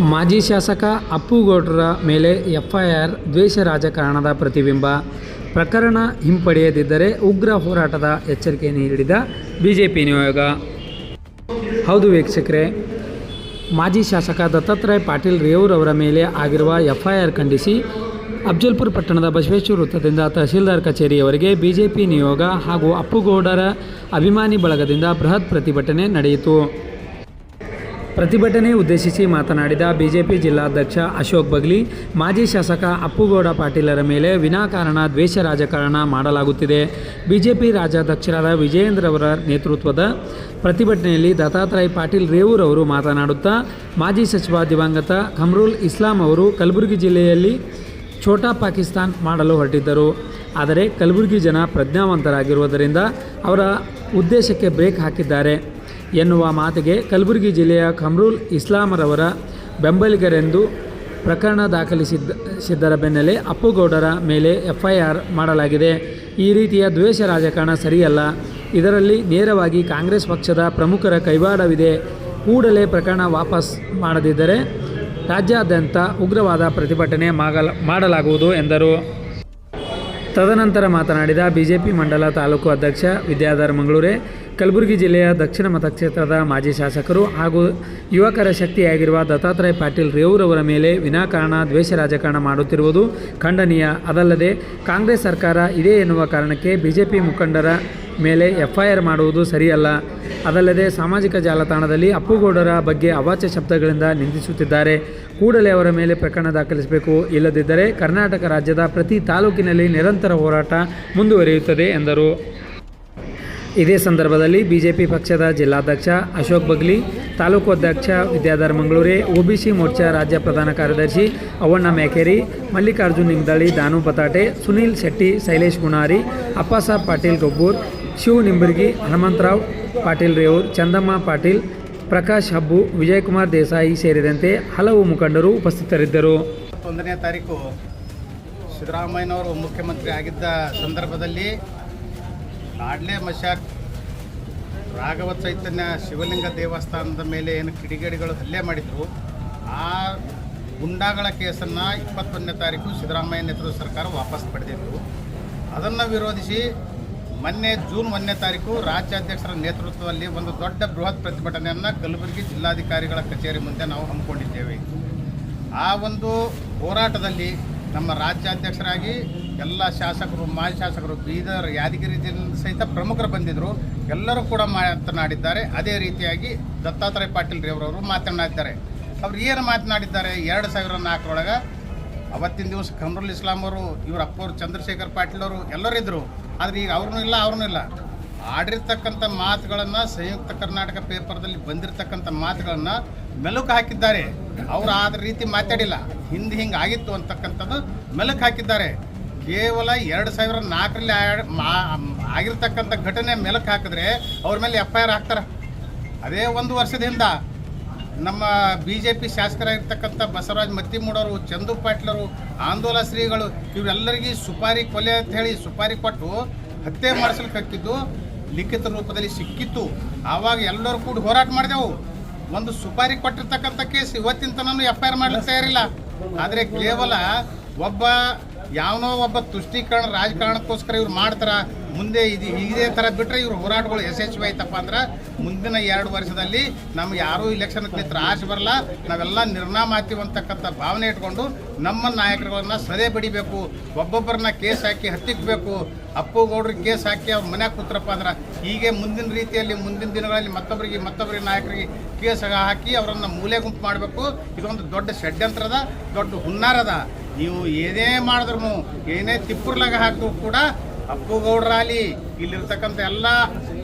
ಮಾಜಿ ಶಾಸಕ ಅಪ್ಪುಗೌಡರ ಮೇಲೆ ಎಫ್ಐಆರ್ ದ್ವೇಷ ರಾಜಕಾರಣದ ಪ್ರತಿಬಿಂಬ. ಪ್ರಕರಣ ಹಿಂಪಡೆಯದಿದ್ದರೆ ಉಗ್ರ ಹೋರಾಟದ ಎಚ್ಚರಿಕೆ ನೀಡಿದ ಬಿಜೆಪಿ ನಿಯೋಗ. ಹೌದು ವೀಕ್ಷಕರೇ, ಮಾಜಿ ಶಾಸಕ ದತ್ತಾತ್ರೇಯ ಪಾಟೀಲ್ ರೇವೂರ್ ಅವರ ಮೇಲೆ ಆಗಿರುವ ಎಫ್ಐಆರ್ ಖಂಡಿಸಿ ಅಫಜಲ್ಪುರ ಪಟ್ಟಣದ ಬಸವೇಶ್ವರ ವೃತ್ತದಿಂದ ತಹಶೀಲ್ದಾರ್ ಕಚೇರಿಯವರೆಗೆ ಬಿಜೆಪಿ ನಿಯೋಗ ಹಾಗೂ ಅಪ್ಪುಗೌಡರ ಅಭಿಮಾನಿ ಬಳಗದಿಂದ ಬೃಹತ್ ಪ್ರತಿಭಟನೆ ನಡೆಯಿತು. ಪ್ರತಿಭಟನೆ ಉದ್ದೇಶಿಸಿ ಮಾತನಾಡಿದ ಬಿಜೆಪಿ ಜಿಲ್ಲಾಧ್ಯಕ್ಷ ಅಶೋಕ್ ಬಗ್ಲಿ, ಮಾಜಿ ಶಾಸಕ ಅಪ್ಪುಗೌಡ ಪಾಟೀಲರ ಮೇಲೆ ವಿನಾಕಾರಣ ದ್ವೇಷ ರಾಜಕಾರಣ ಮಾಡಲಾಗುತ್ತಿದೆ. ಬಿಜೆಪಿ ರಾಜ್ಯಾಧ್ಯಕ್ಷರಾದ ವಿಜಯೇಂದ್ರ ಅವರ ನೇತೃತ್ವದ ಪ್ರತಿಭಟನೆಯಲ್ಲಿ ದತ್ತಾತ್ರೇಯ ಪಾಟೀಲ್ ರೇವೂರ್ ಅವರು ಮಾತನಾಡುತ್ತಾ, ಮಾಜಿ ಸಚಿವ ದಿವಂಗತ ಖಮ್ರುಲ್ ಇಸ್ಲಾಂ ಅವರು ಕಲಬುರಗಿ ಜಿಲ್ಲೆಯಲ್ಲಿ ಛೋಟಾ ಪಾಕಿಸ್ತಾನ್ ಮಾಡಲು ಹೊರಟಿದ್ದರು. ಆದರೆ ಕಲಬುರಗಿ ಜನ ಪ್ರಜ್ಞಾವಂತರಾಗಿರುವುದರಿಂದ ಅವರ ಉದ್ದೇಶಕ್ಕೆ ಬ್ರೇಕ್ ಹಾಕಿದ್ದಾರೆ ಎನ್ನುವ ಮಾತಿಗೆ ಕಲಬುರಗಿ ಜಿಲ್ಲೆಯ ಖಮ್ರುಲ್ ಇಸ್ಲಾಮರವರ ಬೆಂಬಲಿಗರೆಂದು ಪ್ರಕರಣ ದಾಖಲಿಸಿದ್ದರ ಬೆನ್ನಲ್ಲೇ ಅಪ್ಪುಗೌಡರ ಮೇಲೆ ಎಫ್ಐಆರ್ ಮಾಡಲಾಗಿದೆ. ಈ ರೀತಿಯ ದ್ವೇಷ ರಾಜಕಾರಣ ಸರಿಯಲ್ಲ. ಇದರಲ್ಲಿ ನೇರವಾಗಿ ಕಾಂಗ್ರೆಸ್ ಪಕ್ಷದ ಪ್ರಮುಖರ ಕೈವಾಡವಿದೆ. ಕೂಡಲೇ ಪ್ರಕರಣ ವಾಪಸ್ ಮಾಡದಿದ್ದರೆ ರಾಜ್ಯಾದ್ಯಂತ ಉಗ್ರವಾದ ಪ್ರತಿಭಟನೆ ಮಾಡಲಾಗುವುದು ಎಂದರು. ತದನಂತರ ಮಾತನಾಡಿದ ಬಿಜೆಪಿ ಮಂಡಲ ತಾಲೂಕು ಅಧ್ಯಕ್ಷ ವಿದ್ಯಾಧರ್ ಮಂಗಳೂರೆ, ಕಲಬುರಗಿ ಜಿಲ್ಲೆಯ ದಕ್ಷಿಣ ಮತಕ್ಷೇತ್ರದ ಮಾಜಿ ಶಾಸಕರು ಹಾಗೂ ಯುವಕರ ಶಕ್ತಿಯಾಗಿರುವ ದತ್ತಾತ್ರೇಯ ಪಾಟೀಲ್ ರೇವೂರ್ ಅವರ ಮೇಲೆ ವಿನಾಕಾರಣ ದ್ವೇಷ ರಾಜಕಾರಣ ಮಾಡುತ್ತಿರುವುದು ಖಂಡನೀಯ. ಅದಲ್ಲದೆ ಕಾಂಗ್ರೆಸ್ ಸರ್ಕಾರ ಇದೆ ಎನ್ನುವ ಕಾರಣಕ್ಕೆ ಬಿಜೆಪಿ ಮುಖಂಡರ ಮೇಲೆ ಎಫ್ಐಆರ್ ಮಾಡುವುದು ಸರಿಯಲ್ಲ. ಅದಲ್ಲದೆ ಸಾಮಾಜಿಕ ಜಾಲತಾಣದಲ್ಲಿ ಅಪ್ಪುಗೌಡರ ಬಗ್ಗೆ ಅವಾಚ್ಯ ಶಬ್ದಗಳಿಂದ ನಿಂದಿಸುತ್ತಿದ್ದಾರೆ. ಕೂಡಲೇ ಅವರ ಮೇಲೆ ಪ್ರಕರಣ ದಾಖಲಿಸಬೇಕು. ಇಲ್ಲದಿದ್ದರೆ ಕರ್ನಾಟಕ ರಾಜ್ಯದ ಪ್ರತಿ ತಾಲೂಕಿನಲ್ಲಿ ನಿರಂತರ ಹೋರಾಟ ಮುಂದುವರಿಯುತ್ತದೆ ಎಂದರು. ಇದೇ ಸಂದರ್ಭದಲ್ಲಿ ಬಿಜೆಪಿ ಪಕ್ಷದ ಜಿಲ್ಲಾಧ್ಯಕ್ಷ ಅಶೋಕ್ ಬಗ್ಲಿ, ತಾಲೂಕು ಅಧ್ಯಕ್ಷ ವಿದ್ಯಾಧರ್ ಮಂಗಳೂರೆ, ಒಬಿಸಿ ಮೋರ್ಚಾ ರಾಜ್ಯ ಪ್ರಧಾನ ಕಾರ್ಯದರ್ಶಿ ಅವ್ವಣ್ಣ ಮೇಕೇರಿ, ಮಲ್ಲಿಕಾರ್ಜುನ್ ನಿಂಗದಳ್ಳಿ, ದಾನು ಬತಾಟೆ, ಸುನೀಲ್ ಶೆಟ್ಟಿ, ಶೈಲೇಶ್ ಗುಣಾರಿ, ಅಪ್ಪಾಸಾಬ್ ಪಾಟೀಲ್ ಗೊಬ್ಬೂರ್, ಶಿವ್ ನಿಂಬರ್ಗಿ, ಹನುಮಂತರಾವ್ ಪಾಟೀಲ್ ರೇವೂರ್, ಚಂದಮ್ಮ ಪಾಟೀಲ್, ಪ್ರಕಾಶ್ ಹಬ್ಬು, ವಿಜಯಕುಮಾರ್ ದೇಸಾಯಿ ಸೇರಿದಂತೆ ಹಲವು ಮುಖಂಡರು ಉಪಸ್ಥಿತರಿದ್ದರು. 1ನೇ ತಾರೀಕು ಸಿದ್ದರಾಮಯ್ಯನವರು ಮುಖ್ಯಮಂತ್ರಿ ಆಗಿದ್ದ ಸಂದರ್ಭದಲ್ಲಿ ಕಾಡ್ಲೆ ಮಶಾಕ್ ರಾಘವ ಚೈತನ್ಯ ಶಿವಲಿಂಗ ದೇವಸ್ಥಾನದ ಮೇಲೆ ಏನು ಕಿಡಿಗೇಡಿಗಳು ಹಲ್ಲೆ ಮಾಡಿದರು, ಆ ಗುಂಡಾಗಳ ಕೇಸನ್ನು 21ನೇ ತಾರೀಕು ಸಿದ್ದರಾಮಯ್ಯ ನೇತೃತ್ವದ ಸರ್ಕಾರ ವಾಪಸ್ ಪಡೆದಿತ್ತು. ಅದನ್ನು ವಿರೋಧಿಸಿ ಮೊನ್ನೆ ಜೂನ್ 1ನೇ ತಾರೀಕು ರಾಜ್ಯಾಧ್ಯಕ್ಷರ ನೇತೃತ್ವದಲ್ಲಿ ಒಂದು ದೊಡ್ಡ ಬೃಹತ್ ಪ್ರತಿಭಟನೆಯನ್ನು ಕಲಬುರಗಿ ಜಿಲ್ಲಾಧಿಕಾರಿಗಳ ಕಚೇರಿ ಮುಂದೆ ನಾವು ಹಮ್ಮಿಕೊಂಡಿದ್ದೇವೆ. ಆ ಒಂದು ಹೋರಾಟದಲ್ಲಿ ನಮ್ಮ ರಾಜ್ಯಾಧ್ಯಕ್ಷರಾಗಿ ಎಲ್ಲ ಶಾಸಕರು, ಮಾಜಿ ಶಾಸಕರು, ಬೀದರ್, ಯಾದಗಿರಿ ಜಿಲ್ಲೆ ಸಹಿತ ಪ್ರಮುಖರು ಬಂದಿದ್ದರು. ಎಲ್ಲರೂ ಕೂಡ ಮಾತನಾಡಿದ್ದಾರೆ. ಅದೇ ರೀತಿಯಾಗಿ ದತ್ತಾತ್ರೇಯ ಪಾಟೀಲ್ ರೇವೂರವರು ಮಾತನಾಡಿದ್ದಾರೆ. ಅವ್ರು ಏನು ಮಾತನಾಡಿದ್ದಾರೆ, 2004 ಅವತ್ತಿನ ದಿವಸ ಖಮ್ರುಲ್ ಇಸ್ಲಾಂ ಅವರು, ಇವ್ರ ಅಪ್ಪವರು ಚಂದ್ರಶೇಖರ್ ಪಾಟೀಲ್ ಅವರು ಎಲ್ಲರೂ ಇದ್ದರು. ಆದರೆ ಈಗ ಅವ್ರನ್ನೂ ಇಲ್ಲ. ಆಡಿರ್ತಕ್ಕಂಥ ಮಾತುಗಳನ್ನು ಸಂಯುಕ್ತ ಕರ್ನಾಟಕ ಪೇಪರ್ದಲ್ಲಿ ಬಂದಿರತಕ್ಕಂಥ ಮಾತುಗಳನ್ನು ಮೆಲುಕು ಹಾಕಿದ್ದಾರೆ. ಅವರು ಆದ ರೀತಿ ಮಾತಾಡಿಲ್ಲ. ಹಿಂಗೆ ಆಗಿತ್ತು ಅಂತಕ್ಕಂಥದ್ದು ಮೆಲುಕು ಹಾಕಿದ್ದಾರೆ. ಕೇವಲ 2004ರಲ್ಲಿ ಆಗಿರ್ತಕ್ಕಂಥ ಘಟನೆ ಮೆಲುಕು ಹಾಕಿದ್ರೆ ಅವ್ರ ಮೇಲೆ ಎಫ್ಐಆರ್ ಹಾಕ್ತಾರೆ. ಅದೇ ಒಂದು ವರ್ಷದ ಹಿಂದೆ ನಮ್ಮ BJP ಶಾಸಕರಾಗಿರ್ತಕ್ಕಂಥ ಬಸವರಾಜ್ ಮತ್ತಿಮೂಡವರು, ಚಂದು ಪಾಟೀಲರು, ಆಂದೋಲ ಶ್ರೀಗಳು ಇವರೆಲ್ಲರಿಗೂ ಸುಪಾರಿ ಕೊಲೆ ಅಂತ ಹೇಳಿ ಸುಪಾರಿ ಕೊಟ್ಟು ಹತ್ಯೆ ಮಾಡಿಸ್ಲಿಕ್ಕೆ ಹಾಕಿದ್ದು ಲಿಖಿತ ರೂಪದಲ್ಲಿ ಸಿಕ್ಕಿತ್ತು. ಆವಾಗ ಎಲ್ಲರೂ ಕೂಡ ಹೋರಾಟ ಮಾಡಿದೆವು. ಒಂದು ಸುಪಾರಿ ಕೊಟ್ಟಿರ್ತಕ್ಕಂಥ ಕೇಸ್ ಇವತ್ತಿನ ತನೂ ಎಫ್ಐಆರ್ ಮಾಡ್ಲಿಕ್ಕೆ ತಯಾರಿಲ್ಲ. ಆದರೆ ಕೇವಲ ಯಾವನೋ ಒಬ್ಬ ತುಷ್ಟೀಕರಣ ರಾಜಕಾರಣಕ್ಕೋಸ್ಕರ ಇವ್ರು ಮಾಡ್ತಾರ. ಮುಂದೆ ಇದೇ ಥರ ಬಿಟ್ಟರೆ ಇವ್ರ ಹೋರಾಟಗಳು ಯಶಸ್ವಿ ಆಯ್ತಪ್ಪ ಅಂದ್ರೆ ಮುಂದಿನ 2 ವರ್ಷದಲ್ಲಿ ನಮ್ಗೆ ಯಾರೂ ಇಲೆಕ್ಷನ್ಗೆ ನಿಂತರ ಆಸೆ ಬರಲ್ಲ. ನಾವೆಲ್ಲ ನಿರ್ನಾಮ ಆಗ್ತೀವಿ ಅಂತಕ್ಕಂಥ ಭಾವನೆ ಇಟ್ಕೊಂಡು ನಮ್ಮ ನಾಯಕರುಗಳನ್ನ ಸದೆ ಬಡಿಬೇಕು. ಒಬ್ಬೊಬ್ಬರನ್ನ ಕೇಸ್ ಹಾಕಿ ಹತ್ತಿಕ್ಬೇಕು. ಅಪ್ಪುಗೌಡ್ರಿಗೆ ಕೇಸ್ ಹಾಕಿ ಅವ್ರ ಮನ್ಯಾಗ ಕೂತ್ರಪ್ಪ ಅಂದ್ರೆ ಹೀಗೆ ಮುಂದಿನ ರೀತಿಯಲ್ಲಿ ಮುಂದಿನ ದಿನಗಳಲ್ಲಿ ಮತ್ತೊಬ್ಬರಿಗೆ ನಾಯಕರಿಗೆ ಕೇಸ್ ಹಾಕಿ ಅವರನ್ನು ಮೂಲೆ ಗುಂಪು ಮಾಡಬೇಕು. ಇದೊಂದು ದೊಡ್ಡ ಷಡ್ಯಂತ್ರದ, ದೊಡ್ಡ ಹುನ್ನಾರದ. ನೀವು ಏನೇ ಮಾಡಿದ್ರು, ಏನೇ ತಿಪ್ಪುರ್ಲಾಗ ಹಾಕಿದ್ರು ಕೂಡ ಅಪ್ಪುಗೌಡರಾಗಲಿ ಇಲ್ಲಿರ್ತಕ್ಕಂಥ ಎಲ್ಲ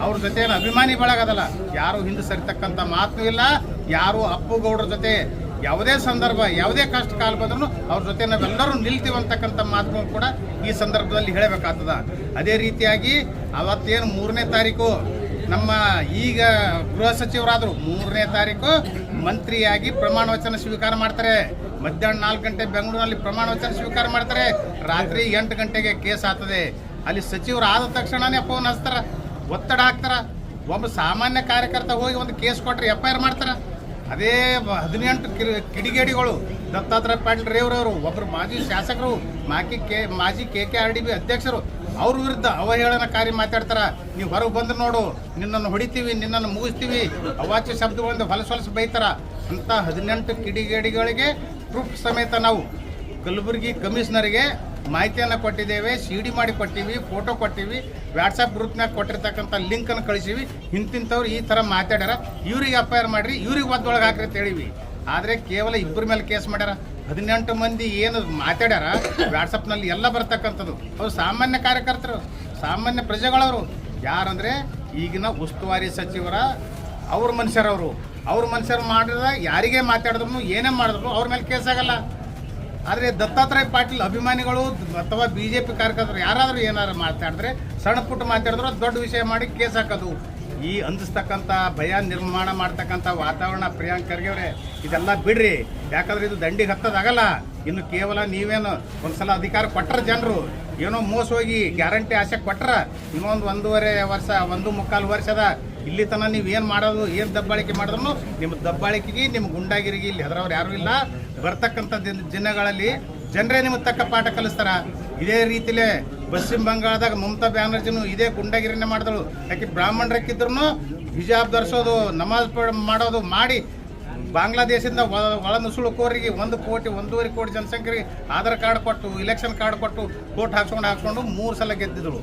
ಅವ್ರ ಜೊತೆ ಅಭಿಮಾನಿ ಬಳಗದಲ್ಲ, ಯಾರು ಹಿಂದೆ ಸರಿತಕ್ಕಂಥ ಮಾತು ಇಲ್ಲ. ಯಾರು ಅಪ್ಪುಗೌಡರ ಜೊತೆ ಯಾವುದೇ ಸಂದರ್ಭ, ಯಾವುದೇ ಕಷ್ಟ ಕಾಲ ಬಂದ್ರೂ ಅವ್ರ ಜೊತೆ ನಾವೆಲ್ಲರೂ ನಿಲ್ತೀವಿ ಅಂತಕ್ಕಂಥ ಮಾತುಗಳು ಕೂಡ ಈ ಸಂದರ್ಭದಲ್ಲಿ ಹೇಳಬೇಕಾಗ್ತದ. ಅದೇ ರೀತಿಯಾಗಿ ಅವತ್ತೇನು 3ನೇ ತಾರೀಕು ನಮ್ಮ ಈಗ ಗೃಹ ಸಚಿವರಾದರು 3ನೇ ತಾರೀಕು ಮಂತ್ರಿಯಾಗಿ ಪ್ರಮಾಣ ವಚನ ಸ್ವೀಕಾರ ಮಾಡ್ತಾರೆ. ಮಧ್ಯಾಹ್ನ 4 ಗಂಟೆ ಬೆಂಗಳೂರಿನಲ್ಲಿ ಪ್ರಮಾಣ ವಚನ ಸ್ವೀಕಾರ ಮಾಡ್ತಾರೆ. ರಾತ್ರಿ 8 ಗಂಟೆಗೆ ಕೇಸ್ ಆಗ್ತದೆ. ಅಲ್ಲಿ ಸಚಿವರು ಆದ ತಕ್ಷಣನೇ ಫೋನ್ ಹಚ್ತಾರೆ, ಒತ್ತಡ ಹಾಕ್ತಾರೆ. ಒಬ್ಬ ಸಾಮಾನ್ಯ ಕಾರ್ಯಕರ್ತ ಹೋಗಿ ಒಂದು ಕೇಸ್ ಕೊಟ್ಟರೆ ಎಫ್ಐಆರ್ ಮಾಡ್ತಾರೆ. ಅದೇ 18 ಕಿಡಿಗೇಡಿಗಳು ದತ್ತಾತ್ರೇಯ ಪಾಟೀಲ್ ರೇವ್ರವರು, ಒಬ್ಬರು ಮಾಜಿ ಶಾಸಕರು, ಮಾಜಿ KKRDB ಅಧ್ಯಕ್ಷರು, ಅವ್ರ ವಿರುದ್ಧ ಅವಹೇಳನಕಾರಿ ಮಾತಾಡ್ತಾರ. ನೀವು ಹೊರಗೆ ಬಂದು ನೋಡು, ನಿನ್ನನ್ನು ಹೊಡಿತೀವಿ, ನಿನ್ನನ್ನು ಮುಗಿಸ್ತೀವಿ, ಅವಾಚ್ಯ ಶಬ್ದಗಳಿಂದ ಹೊಲಸು ಬೈತಾರ. ಅಂತ 18 ಕಿಡಿಗೇಡಿಗಳಿಗೆ ಪ್ರೂಫ್ ಸಮೇತ ನಾವು ಕಲಬುರಗಿ ಕಮಿಷನರ್ಗೆ ಮಾಹಿತಿಯನ್ನು ಕೊಟ್ಟಿದ್ದೇವೆ, CD ಮಾಡಿ ಕೊಟ್ಟಿವಿ, ಫೋಟೋ ಕೊಟ್ಟಿವಿ, ವಾಟ್ಸಪ್ ಗ್ರೂಪ್ನಾಗ ಕೊಟ್ಟಿರ್ತಕ್ಕಂಥ ಲಿಂಕನ್ನು ಕಳಿಸೀವಿ. ಇಂತಿಂಥವ್ರು ಈ ಥರ ಮಾತಾಡ್ಯಾರ, ಇವ್ರಿಗೆ FIR ಮಾಡಿರಿ, ಇವ್ರಿಗೆ ಒದ್ದೊಳಗೆ ಹಾಕ್ರಿ ಅಂತ ಹೇಳಿವಿ. ಆದರೆ ಕೇವಲ ಇಬ್ಬರ ಮೇಲೆ ಕೇಸ್ ಮಾಡ್ಯಾರ. 18 ಮಂದಿ ಏನು ಮಾತಾಡ್ಯಾರ ವಾಟ್ಸಪ್ನಲ್ಲಿ ಎಲ್ಲ ಬರ್ತಕ್ಕಂಥದ್ದು ಅವ್ರು ಸಾಮಾನ್ಯ ಕಾರ್ಯಕರ್ತರು, ಸಾಮಾನ್ಯ ಪ್ರಜೆಗಳವರು. ಯಾರಂದರೆ ಈಗಿನ ಉಸ್ತುವಾರಿ ಸಚಿವರ ಅವ್ರ ಮನುಷ್ಯರವರು. ಅವ್ರ ಮನುಷ್ಯರು ಮಾಡಿದ ಯಾರಿಗೇ ಮಾತಾಡಿದ್ರು ಏನೇ ಮಾಡಿದ್ರು ಅವ್ರ ಮೇಲೆ ಕೇಸ್ ಆಗಲ್ಲ. ಆದರೆ ದತ್ತಾತ್ರೇಯ ಪಾಟೀಲ್ ಅಭಿಮಾನಿಗಳು ಅಥವಾ BJP ಕಾರ್ಯಕರ್ತರು ಯಾರಾದರೂ ಏನಾದ್ರು ಮಾತಾಡಿದ್ರೆ, ಸಣ್ಣ ಪುಟ್ಟ ಮಾತಾಡಿದ್ರು ದೊಡ್ಡ ವಿಷಯ ಮಾಡಿ ಕೇಸ್ ಹಾಕೋದು. ಈ ಅಂದಿಸ್ತಕ್ಕಂಥ ಭಯ ನಿರ್ಮಾಣ ಮಾಡ್ತಕ್ಕಂಥ ವಾತಾವರಣ ಪ್ರಿಯಾಂಕ್ ಖರ್ಗೆ ಅವರೇ, ಇದೆಲ್ಲ ಬಿಡ್ರಿ. ಯಾಕಂದ್ರೆ ಇದು ದಂಡಿಗೆ ಹತ್ತದಾಗಲ್ಲ. ಇನ್ನು ಕೇವಲ ನೀವೇನು ಒಂದ್ಸಲ ಅಧಿಕಾರ ಕೊಟ್ಟರೆ ಜನರು ಏನೋ ಮೋಸ ಹೋಗಿ ಗ್ಯಾರಂಟಿ ಆಸೆ ಕೊಟ್ಟರೆ ಇನ್ನೊಂದು 1.5 ವರ್ಷ 1.25 ವರ್ಷದ ಇಲ್ಲಿ ತನಕ ನೀವು ಏನು ಮಾಡೋದು, ಏನು ದಬ್ಬಾಳಿಕೆ ಮಾಡಿದ್ರು ನಿಮ್ಮ ದಬ್ಬಾಳಿಕೆಗೆ, ನಿಮ್ಮ ಗುಂಡಾಗಿರಿಗೆ ಇಲ್ಲಿ ಹೆದರವ್ರು ಯಾರೂ ಇಲ್ಲ. ಬರ್ತಕ್ಕಂಥ ದಿನಗಳಲ್ಲಿ ಜನರೇ ನಿಮಗೆ ತಕ್ಕ ಪಾಠ ಕಲಿಸ್ತಾರ. ಇದೇ ರೀತಿಲೇ ಪಶ್ಚಿಮ ಬಂಗಾಳದಾಗ ಮಮತಾ ಬ್ಯಾನರ್ಜಿನೂ ಇದೇ ಗುಂಡಾಗಿರಿನೇ ಮಾಡಿದಳು. ಯಾಕೆ ಬ್ರಾಹ್ಮಣರಕ್ಕಿದ್ರು ಹಿಜಾಬ್ ಧರಿಸೋದು, ನಮಾಜ್ ಮಾಡೋದು ಮಾಡಿ ಬಾಂಗ್ಲಾದೇಶದಿಂದ ಒಳ ನುಸುಳುಕೋರಿಗೆ 1 ಕೋಟಿ 1.5 ಕೋಟಿ ಜನಸಂಖ್ಯೆಗೆ ಆಧಾರ್ ಕಾರ್ಡ್ ಕೊಟ್ಟು, ಇಲೆಕ್ಷನ್ ಕಾರ್ಡ್ ಕೊಟ್ಟು, ಕೋಟ್ ಹಾಕ್ಸ್ಕೊಂಡು 3 ಸಲ ಗೆದ್ದಿದ್ದಳು.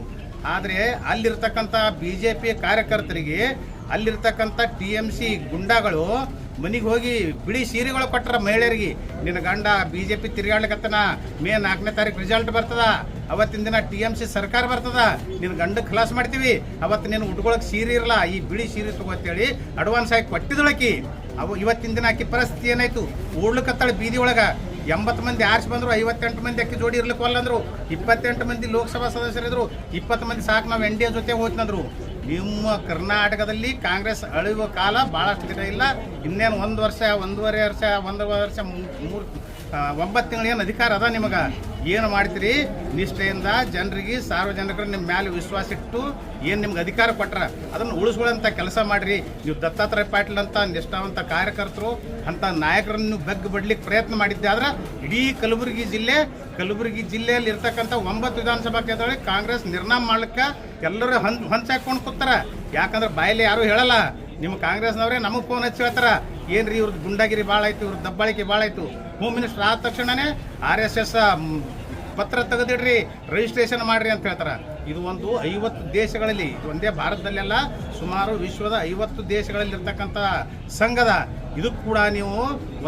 ಆದರೆ ಅಲ್ಲಿರ್ತಕ್ಕಂಥ BJP ಕಾರ್ಯಕರ್ತರಿಗೆ, ಅಲ್ಲಿರ್ತಕ್ಕಂಥ TMC ಗುಂಡಾಗಳು ಮನೆಗೆ ಹೋಗಿ ಬಿಳಿ ಸೀರೆಗಳು ಕೊಟ್ಟರ ಮಹಿಳೆಯರಿಗೆ. ನಿನ್ನ ಗಂಡ BJP ತಿರುಗಾಡ್ಲಿಕ್ಕತ್ತನ, ಮೇ 4ನೇ ತಾರೀಕು ರಿಸಲ್ಟ್ ಬರ್ತದ, ಅವತ್ತಿನ ದಿನ TMC ಸರ್ಕಾರ ಬರ್ತದ, ನಿನ್ನ ಗಂಡ ಖಲಾಸ್ ಮಾಡ್ತೀವಿ, ಅವತ್ತು ನೀನು ಉಟ್ಕೊಳಕ್ಕೆ ಸೀರೆ ಇರಲ್ಲ, ಈ ಬಿಳಿ ಸೀರೆ ತಗೋತೇಳಿ ಅಡ್ವಾನ್ಸ್ ಆಗಿ ಕೊಟ್ಟಿದ್ದಳಕಿ. ಇವತ್ತಿನ ದಿನ ಆಕಿ ಪರಿಸ್ಥಿತಿ ಏನಾಯ್ತು, ಓಡ್ಲಿಕ್ಕತ್ತಾಳೆ ಬೀದಿ ಒಳಗೆ. 80 ಮಂದಿ ಆರಿಸಿ ಬಂದರು, 58 ಮಂದಿ ಅಕ್ಕಿ ಜೋಡಿ ಇರ್ಲಿಕ್ಕೆ ಅಲ್ಲಂದ್ರು, 28 ಮಂದಿ ಲೋಕಸಭಾ ಸದಸ್ಯರಿದ್ರು, 20 ಮಂದಿ ಸಾಕು ನಾವು NDA ಜೊತೆ ಹೋಯ್ತಂದ್ರು. ನಿಮ್ಮ ಕರ್ನಾಟಕದಲ್ಲಿ ಕಾಂಗ್ರೆಸ್ ಅಳಿಯುವ ಕಾಲ ಭಾಳಷ್ಟು ದಿನ ಇಲ್ಲ. ಇನ್ನೇನು 1 ವರ್ಷ 1.5 ವರ್ಷ 1 ವರ್ಷ 9 ತಿಂಗಳು ಏನು ಅಧಿಕಾರ ಅದ ನಿಮಗೆ. ಏನು ಮಾಡ್ತೀರಿ? ನಿಷ್ಠೆಯಿಂದ ಜನರಿಗೆ, ಸಾರ್ವಜನಿಕರು ನಿಮ್ಮ ಮೇಲೆ ವಿಶ್ವಾಸ ಇಟ್ಟು ಏನು ನಿಮ್ಗೆ ಅಧಿಕಾರ ಕೊಟ್ರ ಅದನ್ನು ಉಳಿಸ್ಕೊಳ್ಳೋಂಥ ಕೆಲಸ ಮಾಡಿರಿ. ನೀವು ದತ್ತಾತ್ರೇಯ ಪಾಟೀಲ್ ಅಂತ ನಿಷ್ಠಾವಂತ ಕಾರ್ಯಕರ್ತರು, ಅಂಥ ನಾಯಕರನ್ನು ನೀವು ಬೆಗ್ಗು ಬಿಡ್ಲಿಕ್ಕೆ ಪ್ರಯತ್ನ ಮಾಡಿದ್ದೆ. ಆದ್ರೆ ಇಡೀ ಕಲಬುರಗಿ ಜಿಲ್ಲೆಯಲ್ಲಿ ಇರ್ತಕ್ಕಂಥ 9 ವಿಧಾನಸಭಾ ಕ್ಷೇತ್ರಗಳಿಗೆ ಕಾಂಗ್ರೆಸ್ ನಿರ್ನಾಮ ಮಾಡ್ಲಿಕ್ಕೆ ಎಲ್ಲರೂ ಹೊಂಚಾಕೊಂಡು ಕೂತಾರ. ಯಾಕಂದ್ರೆ ಬಾಯಲ್ಲಿ ಯಾರೂ ಹೇಳಲ್ಲ. ನಿಮ್ಮ ಕಾಂಗ್ರೆಸ್ನವರೇ ನಮಗೆ ಫೋನ್ ಹಚ್ಚಿ ಹೇಳ್ತಾರ, ಏನ್ರಿ ಇವ್ರದ್ದು ಗುಂಡಾಗಿರಿ ಭಾಳ ಆಯ್ತು, ಇವ್ರದ್ದು ದಬ್ಬಾಳಿಕೆ ಭಾಳ ಆಯ್ತು. ಹೋಮ್ ಮಿನಿಸ್ಟರ್ ಆದ ತಕ್ಷಣನೇ RSS ಪತ್ರ ತೆಗೆದಿಡ್ರಿ, ರಿಜಿಸ್ಟ್ರೇಷನ್ ಮಾಡ್ರಿ ಅಂತ ಹೇಳ್ತಾರೆ. ಇದು ಒಂದು 50 ದೇಶಗಳಲ್ಲಿ, ಇದು ಒಂದೇ ಭಾರತದಲ್ಲೆಲ್ಲ ಸುಮಾರು ವಿಶ್ವದ 50 ದೇಶಗಳಲ್ಲಿ ಇರ್ತಕ್ಕಂಥ ಸಂಘದ. ಇದಕ್ಕೆ ಕೂಡ ನೀವು